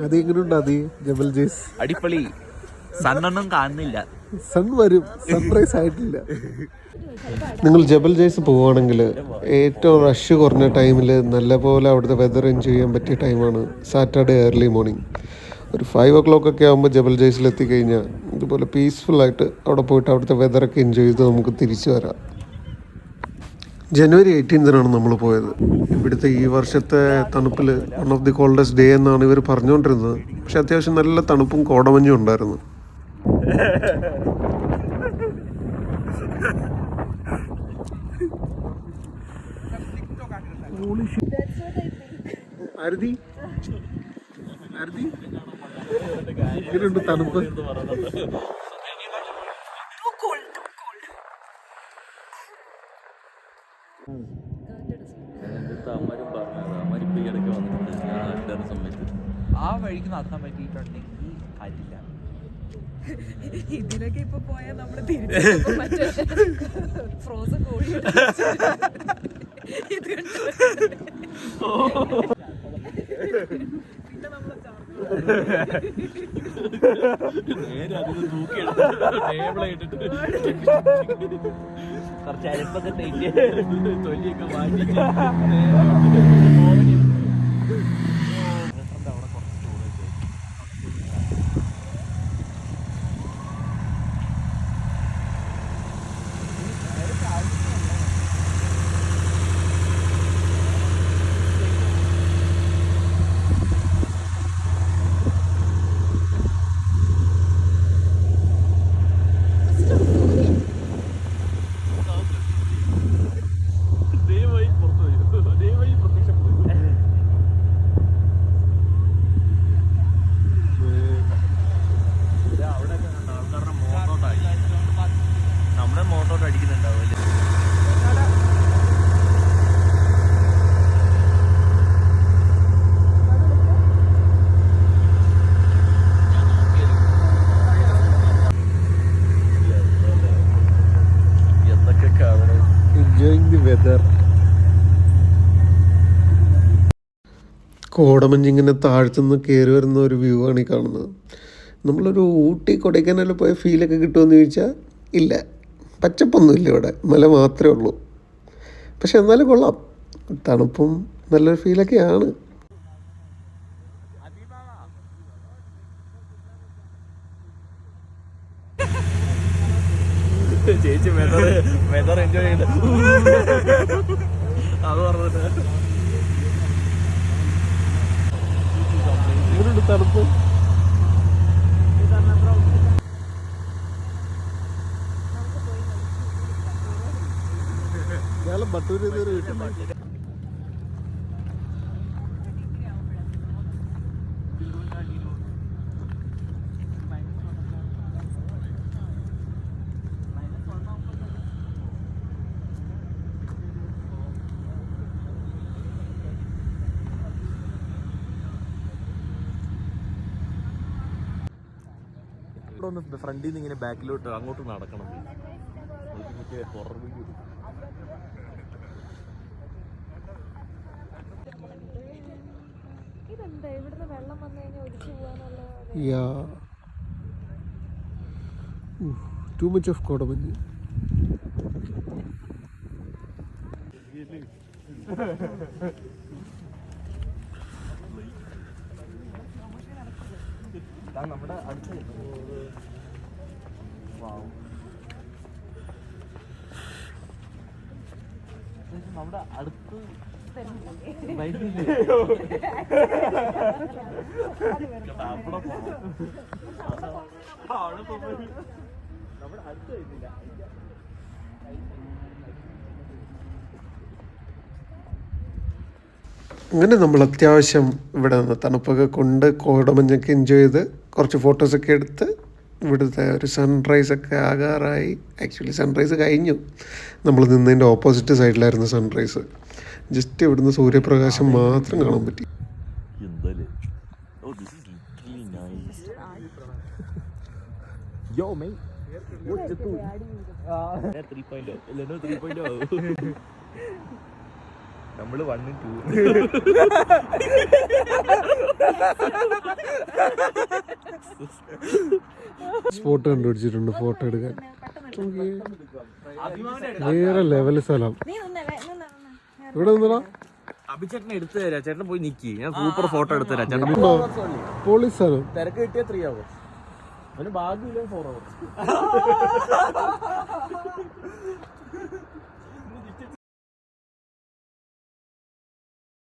അത് എങ്ങനെയുണ്ട്? അത് ജബൽ ജയ്സ് അടിപൊളി. സണ്ണൊന്നും കാണുന്നില്ല. സൺ വരും, സൺറൈസ് ആയിട്ടില്ല. നിങ്ങൾ ജബൽ ജയ്സ് പോവുകയാണെങ്കിൽ ഏറ്റവും റഷ് കുറഞ്ഞ ടൈമിൽ നല്ലപോലെ അവിടുത്തെ വെതർ എൻജോയ് ചെയ്യാൻ പറ്റിയ ടൈമാണ് സാറ്റർഡേ ഏർലി മോർണിംഗ്. ഒരു 5 o'clock ഒക്കെ ആകുമ്പോൾ ജബൽ ജയ്സിൽ എത്തിക്കഴിഞ്ഞാൽ ഇതുപോലെ പീസ്ഫുള്ളായിട്ട് അവിടെ പോയിട്ട് അവിടുത്തെ വെതറൊക്കെ എൻജോയ് ചെയ്ത് നമുക്ക് തിരിച്ചു വരാം. January 18th നമ്മൾ പോയത്. ഇവിടുത്തെ ഈ വർഷത്തെ തണുപ്പിൽ one of the coldest day എന്നാണ് ഇവർ പറഞ്ഞുകൊണ്ടിരുന്നത്. പക്ഷെ അത്യാവശ്യം നല്ല തണുപ്പും കോടമഞ്ഞും ഉണ്ടായിരുന്നു. ഇങ്ങനെയുണ്ട് തണുപ്പ്. ആ വഴിക്ക് നടക്കാൻ പറ്റിയിട്ടുണ്ടെങ്കിൽ കാര്യമില്ല. ഇതിലൊക്കെ ഇപ്പൊ പോയാൽ നമ്മള് തിരിച്ചു ഫ്രോസൺ കോഴി ഇത് കുറച്ച് അരിപ്പൊക്കെ തേക്ക് തൊലിയൊക്കെ മാറ്റി കോടമഞ്ഞിങ്ങനെ താഴ്ത്തുനിന്ന് കയറി വരുന്ന ഒരു വ്യൂ ആണ് ഈ കാണുന്നത്. നമ്മളൊരു ഊട്ടി കൊടൈക്കനാൽ പോയ ഫീലൊക്കെ കിട്ടുമെന്ന് ചോദിച്ചാൽ ഇല്ല, പച്ചപ്പൊന്നുമില്ല ഇവിടെ, മല മാത്രമേ ഉള്ളൂ. പക്ഷെ എന്നാലും കൊള്ളാം, തണുപ്പും നല്ലൊരു ഫീലൊക്കെയാണ്. ചേച്ചി വെതർ എൻജോയ് ചെയ്യുന്നത് അത് പറഞ്ഞിട്ട് തണുപ്പ്. ഞാൻ ബട്ടൂര് വീട്ടിൽ ഫ്രണ്ടിൽ നിന്ന് ഇങ്ങനെ ബാക്കിലോട്ട് അങ്ങോട്ട് നടക്കണം. Too much of കോടമഞ്ഞ്. നമ്മുടെ അടുത്ത് നമ്മുടെ അടുത്ത് നമ്മുടെ അടുത്ത് വരുന്നില്ല. അങ്ങനെ നമ്മൾ അത്യാവശ്യം ഇവിടെ നിന്ന് തണുപ്പൊക്കെ കൊണ്ട് കോടമഞ്ഞൊക്കെ എൻജോയ് ചെയ്ത് കുറച്ച് ഫോട്ടോസൊക്കെ എടുത്ത് ഇവിടുത്തെ ഒരു സൺറൈസൊക്കെ ആകാറായി. ആക്ച്വലി സൺറൈസ് കഴിഞ്ഞു, നമ്മൾ നിന്നതിൻ്റെ ഓപ്പോസിറ്റ് സൈഡിലായിരുന്നു സൺറൈസ്. ജസ്റ്റ് ഇവിടുന്ന് സൂര്യപ്രകാശം മാത്രം കാണാൻ പറ്റി. നമ്മള് 1 and 2 സ്പോട്ട് കണ്ടുപിടിച്ചിട്ടുണ്ട് ഫോട്ടോ എടുക്കാൻ. വേറെ ലെവൽ സ്ഥലം. ഇവിടെ നിന്നടാ. അഭിചേട്ടനെ എടുത്തു തരാം, ചേട്ടൻ പോയി നിക്കി, ഞാൻ സൂപ്പർ ഫോട്ടോ എടുത്തു തരാം ചേട്ടൻ. പോളീസ് സ്ഥലം. തിരക്ക് കിട്ടിയ 3 hours, അവന് ഭാഗ്യമില്ല 4 hours.